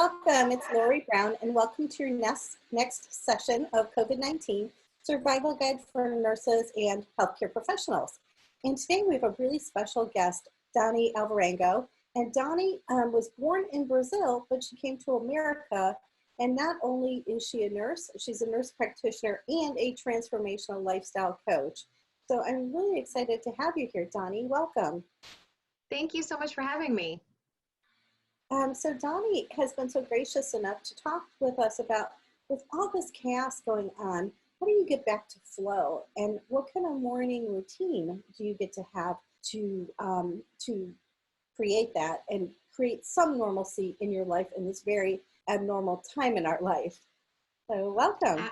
Welcome, it's Lorie Brown, and welcome to your next session of COVID-19 Survival Guide for Nurses and Healthcare Professionals. And today we have a really special guest, Donni Alvarenga. And Donni was born in Brazil, but she came to America. And not only is she a nurse, she's a nurse practitioner and a transformational lifestyle coach. So I'm really excited to have you here, Donni. Welcome. Thank you so much for having me. So Donni has been so gracious enough to talk with us about, with all this chaos going on, how do you get back to flow? And what kind of morning routine do you get to have to create that and create some normalcy in your life in this very abnormal time in our life? So welcome.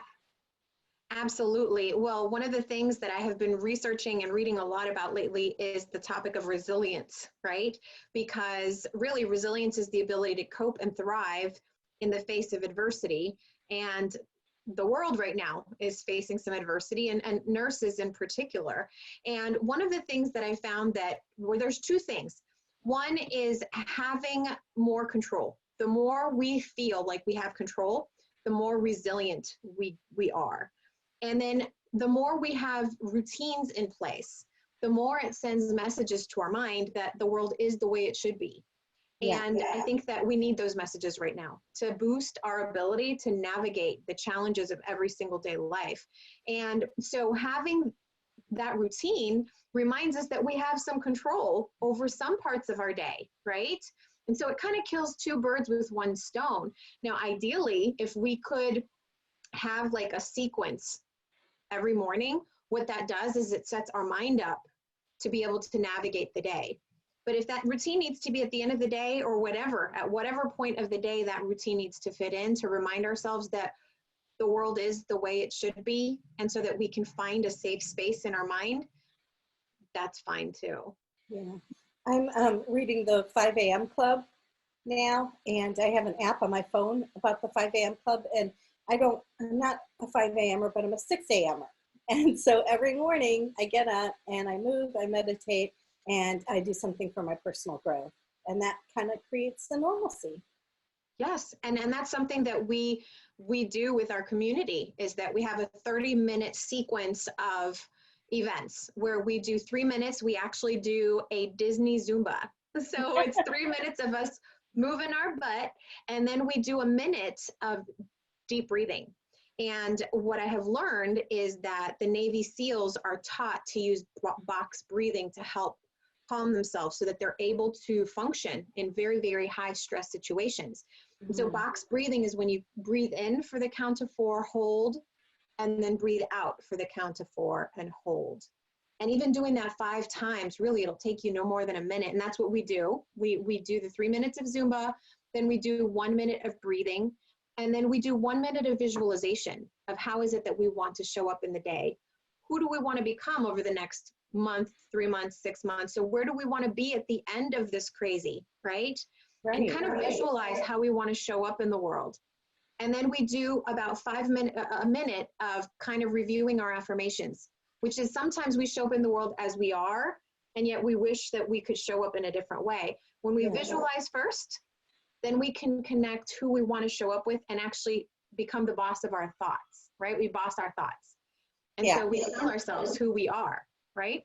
Absolutely. Well, one of the things that I have been researching and reading a lot about lately is the topic of resilience, right? Because really resilience is the ability to cope and thrive in the face of adversity. And the world right now is facing some adversity, and nurses in particular. And one of the things that I found there's two things. One is having more control. The more we feel like we have control, the more resilient we are. And then the more we have routines in place, the more it sends messages to our mind that the world is the way it should be. And I think that we need those messages right now to boost our ability to navigate the challenges of every single day life. And so having that routine reminds us that we have some control over some parts of our day, right? And so it kind of kills two birds with one stone. Now, ideally, if we could have like a sequence every morning, what that does is it sets our mind up to be able to navigate the day. But if that routine needs to be at the end of the day or whatever, at whatever point of the day that routine needs to fit in, to remind ourselves that the world is the way it should be, and so that we can find a safe space in our mind, that's fine too. Yeah, I'm reading the 5 a.m. Club now, and I have an app on my phone about the 5 a.m. Club, and I'm not a 5 a.m.er, but I'm a 6 a.m.er. And so every morning I get up and I move, I meditate, and I do something for my personal growth. And that kind of creates the normalcy. Yes, and that's something that we do with our community, is that we have a 30-minute sequence of events where we do 3 minutes. We actually do a Disney Zumba. So it's 3 minutes of us moving our butt, and then we do a minute of deep breathing. And what I have learned is that the Navy SEALs are taught to use box breathing to help calm themselves so that they're able to function in very, very high stress situations. Mm-hmm. So box breathing is when you breathe in for the count of 4, hold, and then breathe out for the count of 4 and hold. And even doing that 5 times, really, it'll take you no more than a minute. And that's what we do. We do the 3 minutes of Zumba, then we do 1 minute of breathing, and then we do 1 minute of visualization of how is it that we want to show up in the day. Who do we want to become over the next month, 3 months, 6 months? So where do we want to be at the end of this crazy, right? And kind of visualize how we want to show up in the world. And then we do about a minute of kind of reviewing our affirmations, which is sometimes we show up in the world as we are, and yet we wish that we could show up in a different way. When we visualize first, then we can connect who we want to show up with and actually become the boss of our thoughts, right? We boss our thoughts. And so we tell ourselves who we are, right?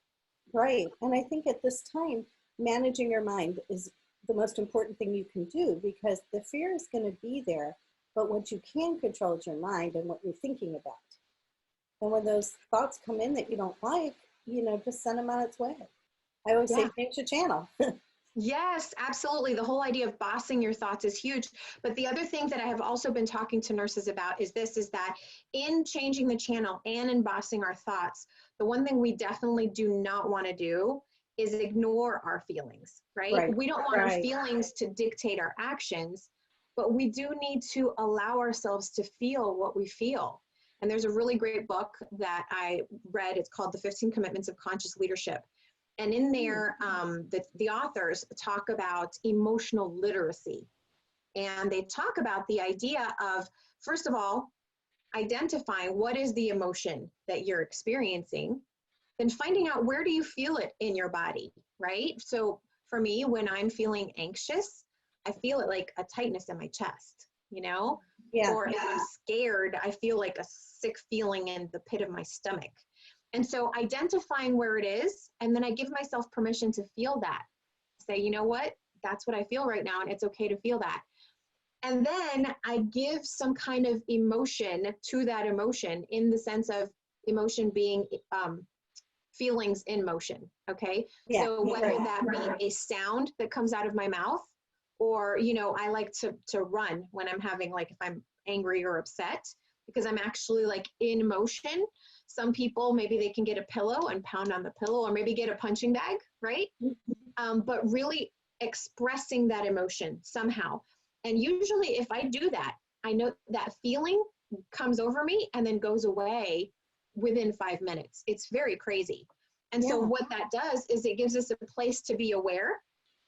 Right. And I think at this time, managing your mind is the most important thing you can do, because the fear is going to be there. But what you can control is your mind and what you're thinking about. And when those thoughts come in that you don't like, just send them on its way. I always say, change the channel. Yes, absolutely. The whole idea of bossing your thoughts is huge. But the other thing that I have also been talking to nurses about is that in changing the channel and in bossing our thoughts, the one thing we definitely do not want to do is ignore our feelings, right? We don't want our feelings to dictate our actions, but we do need to allow ourselves to feel what we feel. And there's a really great book that I read. It's called The 15 Commitments of Conscious Leadership. And in there, the authors talk about emotional literacy. And they talk about the idea of, first of all, identifying what is the emotion that you're experiencing, then finding out where do you feel it in your body, right? So for me, when I'm feeling anxious, I feel it like a tightness in my chest, you know? Yeah. Or if I'm scared, I feel like a sick feeling in the pit of my stomach. And so identifying where it is, and then I give myself permission to feel that. Say, you know what? That's what I feel right now, and it's okay to feel that. And then I give some kind of emotion to that emotion, in the sense of emotion being feelings in motion, okay? Yeah. So whether that be a sound that comes out of my mouth, or, you know, I like to run when I'm having, like, if I'm angry or upset, because I'm actually like in motion. Some people, maybe they can get a pillow and pound on the pillow, or maybe get a punching bag, right? But really expressing that emotion somehow. And usually if I do that, I know that feeling comes over me and then goes away within 5 minutes. It's very crazy. And so what that does is it gives us a place to be aware,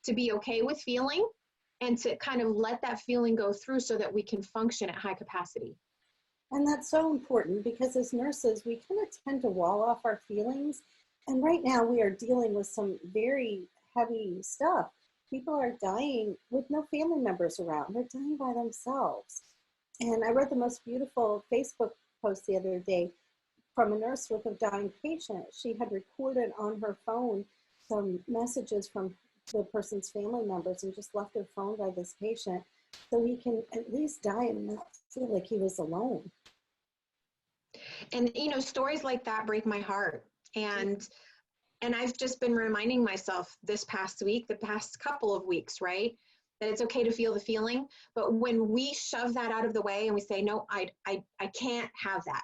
to be okay with feeling, and to kind of let that feeling go through so that we can function at high capacity. And that's so important, because as nurses, we kind of tend to wall off our feelings. And right now we are dealing with some very heavy stuff. People are dying with no family members around. They're dying by themselves. And I read the most beautiful Facebook post the other day from a nurse with a dying patient. She had recorded on her phone some messages from the person's family members and just left her phone by this patient so he can at least die and not feel like he was alone. And, you know, stories like that break my heart. And I've just been reminding myself this past week, the past couple of weeks, right, that it's okay to feel the feeling. But when we shove that out of the way and we say, no, I can't have that,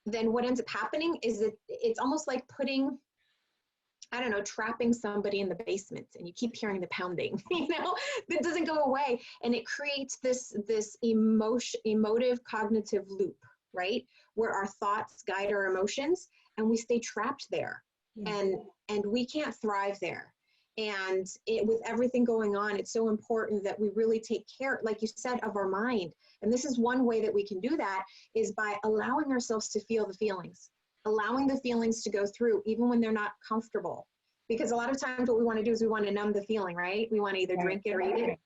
then what ends up happening is that it's almost like putting, I don't know, trapping somebody in the basement, and you keep hearing the pounding, you know, that doesn't go away. And it creates this emotive cognitive loop, right, where our thoughts guide our emotions, and we stay trapped there. And we can't thrive there. And with everything going on, it's so important that we really take care, like you said, of our mind. And this is one way that we can do that, is by allowing ourselves to feel the feelings, allowing the feelings to go through, even when they're not comfortable. Because a lot of times what we want to do is we want to numb the feeling, right? We want to either drink it or eat it.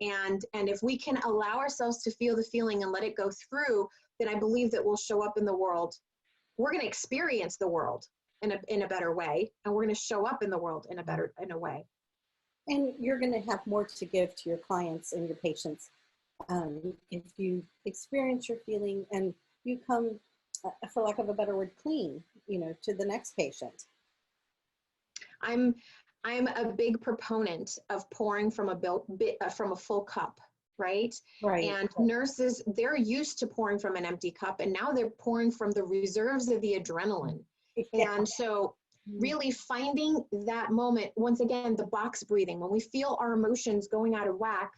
And if we can allow ourselves to feel the feeling and let it go through, then I believe that we'll show up in the world. We're going to experience the world in a better way, and we're going to show up in the world in a way. And you're going to have more to give to your clients and your patients if you experience your feeling and you come, for lack of a better word, clean, you know, to the next patient. I'm a big proponent of pouring from a full cup, right? And nurses, they're used to pouring from an empty cup, and now they're pouring from the reserves of the adrenaline. And so really finding that moment, once again, the box breathing, when we feel our emotions going out of whack,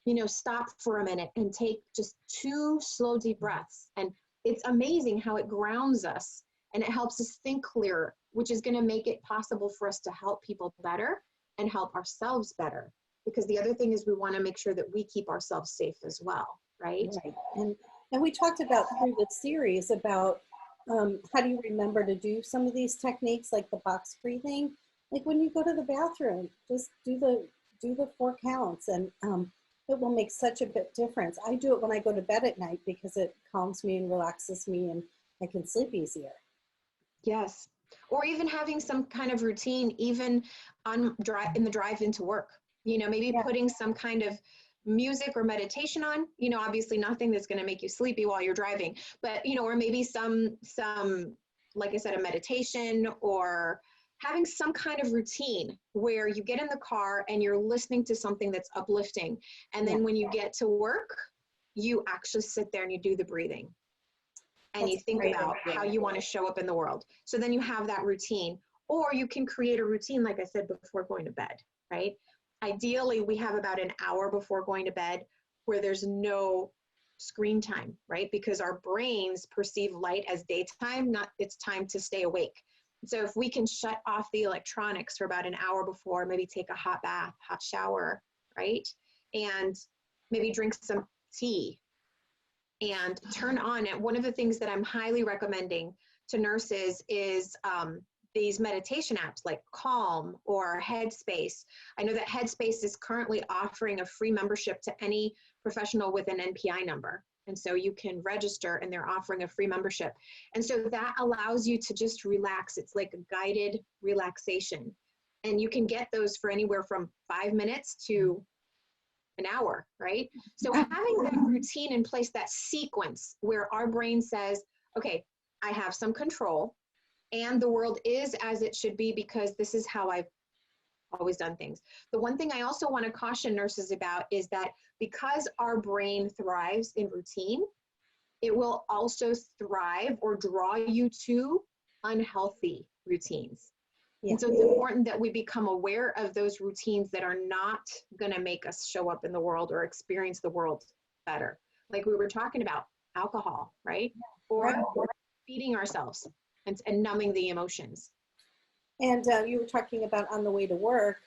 you know, stop for a minute and take just 2 slow, deep breaths. And it's amazing how it grounds us and it helps us think clearer, which is going to make it possible for us to help people better and help ourselves better. Because the other thing is we want to make sure that we keep ourselves safe as well, right? And we talked about through the series about how do you remember to do some of these techniques, like the box breathing. Like when you go to the bathroom, just do the 4 counts, and it will make such a big difference. I do it when I go to bed at night because it calms me and relaxes me, and I can sleep easier. Yes. Or even having some kind of routine, even in the drive into work. You know, maybe putting some kind of music or meditation on, you know, obviously nothing that's going to make you sleepy while you're driving, but, you know, or maybe some, like I said, a meditation, or having some kind of routine where you get in the car and you're listening to something that's uplifting. And then when you get to work, you actually sit there and you do the breathing. And you think about how you want to show up in the world. So then you have that routine, or you can create a routine, like I said, before going to bed, right? Ideally, we have about an hour before going to bed where there's no screen time, right? Because our brains perceive light as daytime, not it's time to stay awake. So if we can shut off the electronics for about an hour before, maybe take a hot bath, hot shower, right? And maybe drink some tea and turn on it. One of the things that I'm highly recommending to nurses is these meditation apps like Calm or Headspace. I know that Headspace is currently offering a free membership to any professional with an NPI number. And so you can register and they're offering a free membership. And so that allows you to just relax. It's like a guided relaxation. And you can get those for anywhere from 5 minutes to an hour, right? So having that routine in place, that sequence where our brain says, okay, I have some control and the world is as it should be because this is how I've always done things. The one thing I also want to caution nurses about is that because our brain thrives in routine, it will also thrive or draw you to unhealthy routines. Yeah. And so it's important that we become aware of those routines that are not going to make us show up in the world or experience the world better. Like we were talking about alcohol, right? Or feeding ourselves and numbing the emotions. And you were talking about on the way to work.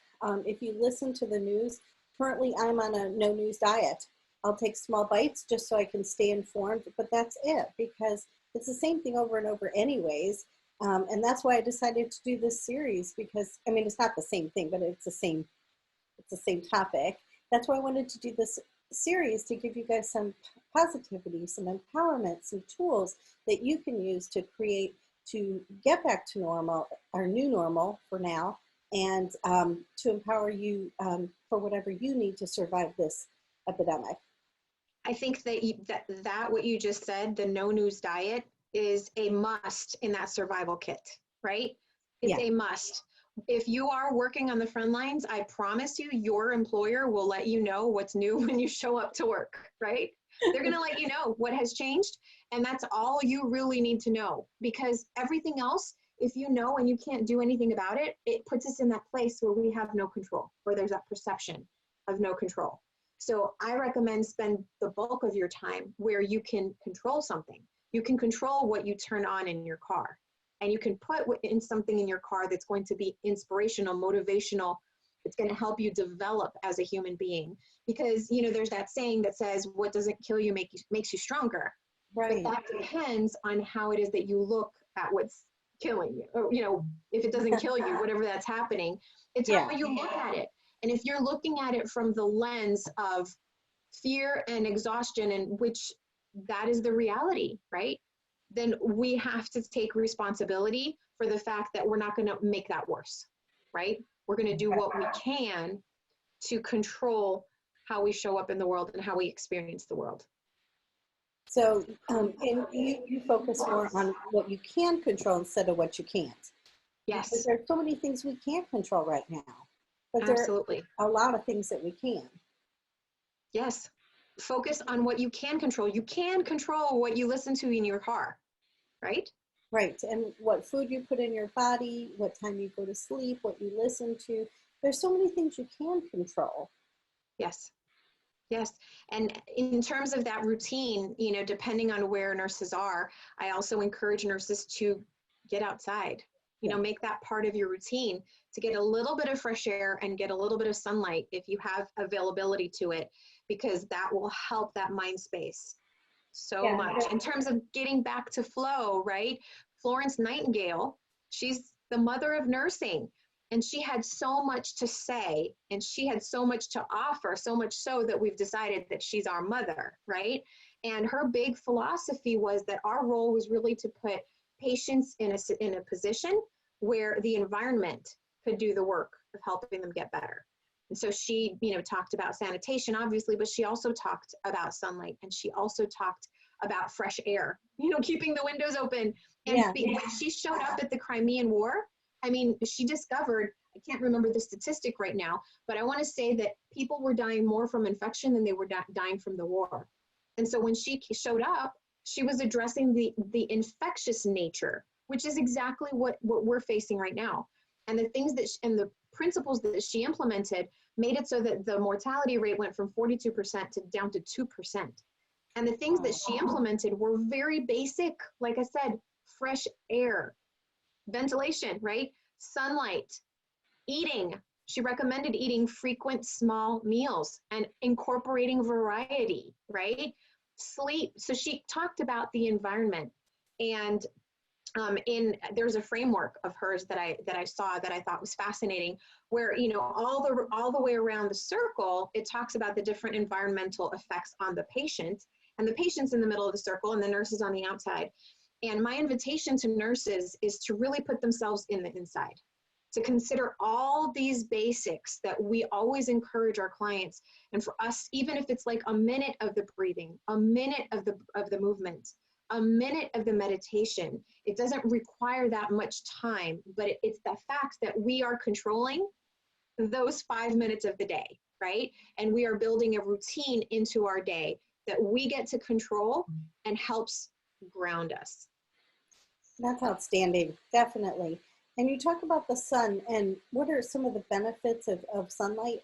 If you listen to the news, currently I'm on a no news diet. I'll take small bites just so I can stay informed, but that's it because it's the same thing over and over anyways. And that's why I decided to do this series because, I mean, it's not the same thing, but it's the same topic. That's why I wanted to do this series to give you guys some positivity, some empowerment, some tools that you can use to get back to normal, our new normal for now, and to empower you for whatever you need to survive this epidemic. I think that what you just said, the no news diet, is a must in that survival kit, right? It's a must. If you are working on the front lines, I promise you, your employer will let you know what's new when you show up to work, right? They're going to let you know what has changed. And that's all you really need to know, because everything else, if you know and you can't do anything about it, it puts us in that place where we have no control, where there's that perception of no control. So I recommend spend the bulk of your time where you can control something. You can control what you turn on in your car, and you can put in something in your car that's going to be inspirational, motivational. It's going to help you develop as a human being, because, you know, there's that saying that says, what doesn't kill you makes you stronger. Right. But that depends on how it is that you look at what's killing you. Or, you know, if it doesn't kill you, whatever that's happening, it's how you look at it. And if you're looking at it from the lens of fear and exhaustion, and which that is the reality, right? Then we have to take responsibility for the fact that we're not going to make that worse, right? We're going to do what we can to control how we show up in the world and how we experience the world. So and you focus more on what you can control instead of what you can't. Yes. Because there are so many things we can't control right now. But absolutely. There are a lot of things that we can. Yes. Focus on what you can control. You can control what you listen to in your car, right? Right. And what food you put in your body, what time you go to sleep, what you listen to. There's so many things you can control. Yes. Yes. And in terms of that routine, you know, depending on where nurses are, I also encourage nurses to get outside, you know, make that part of your routine to get a little bit of fresh air and get a little bit of sunlight if you have availability to it, because that will help that mind space so much. In terms of getting back to flow, right? Florence Nightingale, she's the mother of nursing. And she had so much to say, and she had so much to offer, so much so that we've decided that she's our mother, right? And her big philosophy was that our role was really to put patients in a position where the environment could do the work of helping them get better. And so she, you know, talked about sanitation, obviously, but she also talked about sunlight, and she also talked about fresh air, you know, keeping the windows open. And when she showed up at the Crimean War, I mean, she discovered, I can't remember the statistic right now, but I want to say that people were dying more from infection than they were dying from the war. And so when she showed up, she was addressing the infectious nature, which is exactly what we're facing right now. And the things that and the principles that she implemented made it so that the mortality rate went from 42% to down to 2%. And the things that she implemented were very basic, like I said, fresh air, ventilation, right? Sunlight, eating. She recommended eating frequent small meals and incorporating variety, right? Sleep. So she talked about the environment. And There's a framework of hers that I saw that I thought was fascinating, where, all the way around the circle, it talks about the different environmental effects on the patient, and the patient's in the middle of the circle and the nurse is on the outside. And my invitation to nurses is to really put themselves in the inside, to consider all these basics that we always encourage our clients. And for us, even if it's like a minute of the breathing, a minute of the movement, a minute of the meditation, it doesn't require that much time, but it's the fact that we are controlling those 5 minutes of the day, right? And we are building a routine into our day that we get to control and helps ground us. That's outstanding, definitely. And you talk about the sun, and what are some of the benefits of sunlight?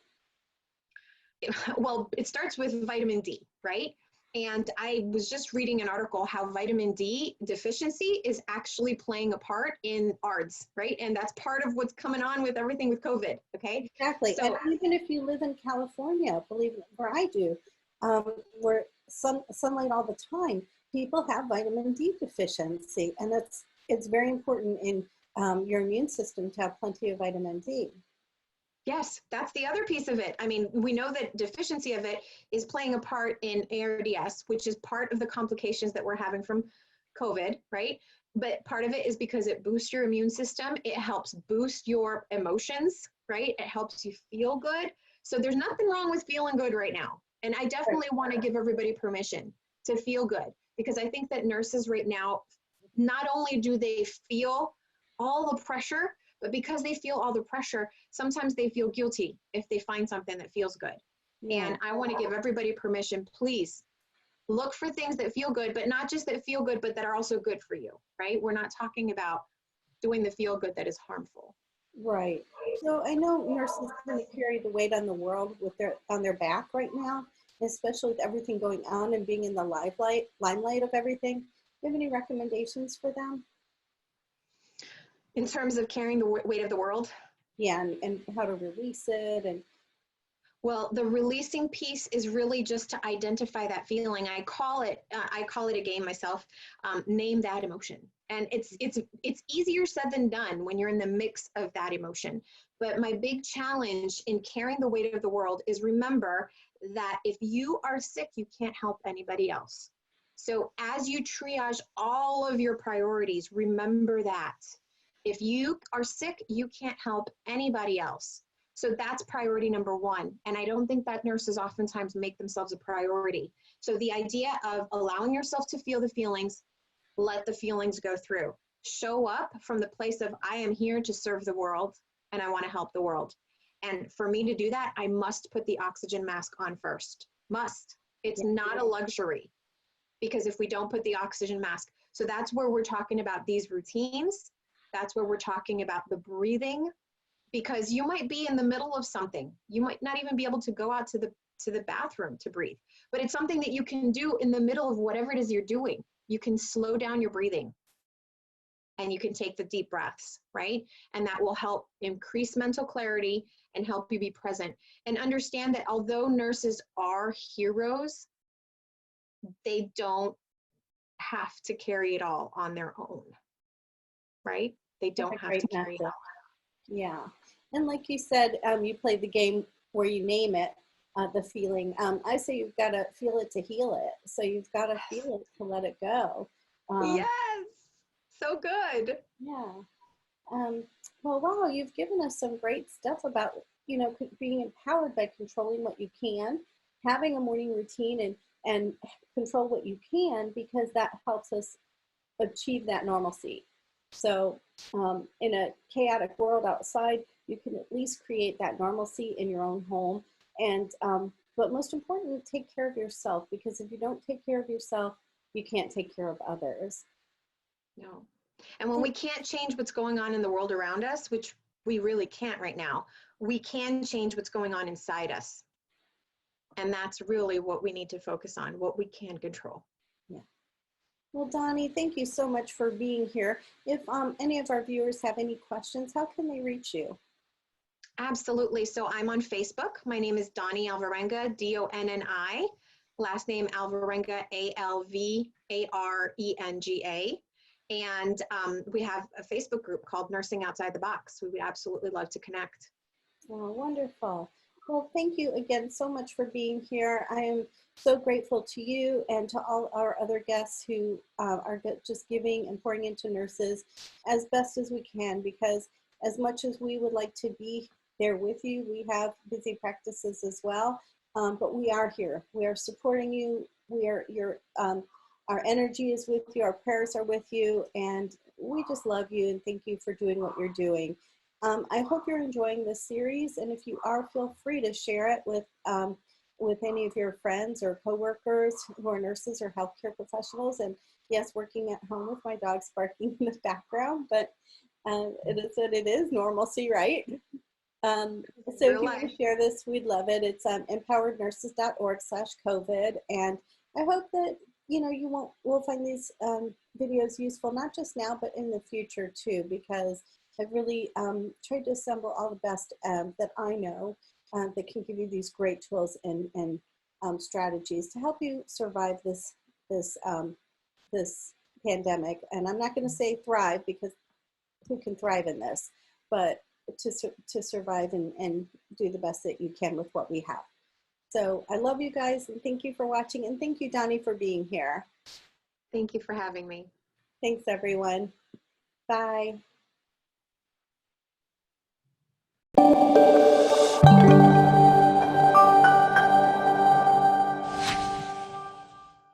Well, it starts with vitamin D, right? And I was just reading an article how vitamin D deficiency is actually playing a part in ARDS, right? And that's part of what's coming on with everything with COVID, okay? Exactly. So, and even if you live in California, believe it, where I do, where sunlight all the time, people have vitamin D deficiency, and it's very important in your immune system to have plenty of vitamin D. yes, that's the other piece of it. I mean, we know that deficiency of it is playing a part in ARDS, which is part of the complications that we're having from COVID, right? But part of it is because it boosts your immune system. It helps boost your emotions, right? It helps you feel good. So there's nothing wrong with feeling good right now. And I definitely want to give everybody permission to feel good, because I think that nurses right now, not only do they feel all the pressure, but because they feel all the pressure, sometimes they feel guilty if they find something that feels good. Yeah. And I want to give everybody permission, please look for things that feel good, but not just that feel good, but that are also good for you, right? We're not talking about doing the feel good that is harmful. Right. So I know nurses kind of carry the weight on the world on their back right now, especially with everything going on and being in the limelight of everything. Do you have any recommendations for them? In terms of carrying the weight of the world? Yeah, and how to release it. Well, the releasing piece is really just to identify that feeling. I call it a game myself. Name that emotion, and it's easier said than done when you're in the mix of that emotion. But my big challenge in carrying the weight of the world is, remember that if you are sick, you can't help anybody else. So as you triage all of your priorities, remember that if you are sick, you can't help anybody else. So that's priority number one. And I don't think that nurses oftentimes make themselves a priority. So the idea of allowing yourself to feel the feelings, let the feelings go through. Show up from the place of, I am here to serve the world and I want to help the world. And for me to do that, I must put the oxygen mask on first. Must. It's not a luxury, because if we don't put the oxygen mask, so that's where we're talking about these routines. That's where we're talking about the breathing, because you might be in the middle of something. You might not even be able to go out to the bathroom to breathe, but it's something that you can do in the middle of whatever it is you're doing. You can slow down your breathing and you can take the deep breaths, right? And that will help increase mental clarity and help you be present. And understand that although nurses are heroes, they don't have to carry it all on their own, right? They don't have to carry it all. Yeah. And like you said, you play the game where you name it, the feeling. I say you've got to feel it to heal it. So you've got to feel it to let it go. Yes. So good. Yeah. Well, wow, you've given us some great stuff about, being empowered by controlling what you can, having a morning routine and control what you can, because that helps us achieve that normalcy. So in a chaotic world outside, you can at least create that normalcy in your own home. And but most importantly, take care of yourself, because if you don't take care of yourself, you can't take care of others. No. And when we can't change what's going on in the world around us, which we really can't right now, we can change what's going on inside us. And that's really what we need to focus on, what we can control. Yeah. Well, Donni, thank you so much for being here. If any of our viewers have any questions, how can they reach you? Absolutely. So I'm on Facebook. My name is Donni Alvarenga, D-O-N-N-I. Last name Alvarenga, A-L-V-A-R-E-N-G-A. And we have a Facebook group called Nursing Outside the Box. We would absolutely love to connect. Oh, wonderful. Well, thank you again so much for being here. I am so grateful to you and to all our other guests who are just giving and pouring into nurses as best as we can, because as much as we would like to be there with you, we have busy practices as well. But we are here. We are supporting you. We are our energy is with you. Our prayers are with you, and we just love you and thank you for doing what you're doing. I hope you're enjoying this series, and if you are, feel free to share it with any of your friends or coworkers who are nurses or healthcare professionals. And yes, working at home with my dogs barking in the background, but it is what it is, normalcy, right? So if you want to share this, we'd love it. It's empowerednurses.org/COVID, and I hope that you will find these videos useful, not just now, but in the future too, because I've really tried to assemble all the best that I know that can give you these great tools and strategies to help you survive this pandemic. And I'm not going to say thrive, because who can thrive in this, but to survive and do the best that you can with what we have. So I love you guys, and thank you for watching, and thank you, Donni, for being here. Thank you for having me. Thanks, everyone. Bye.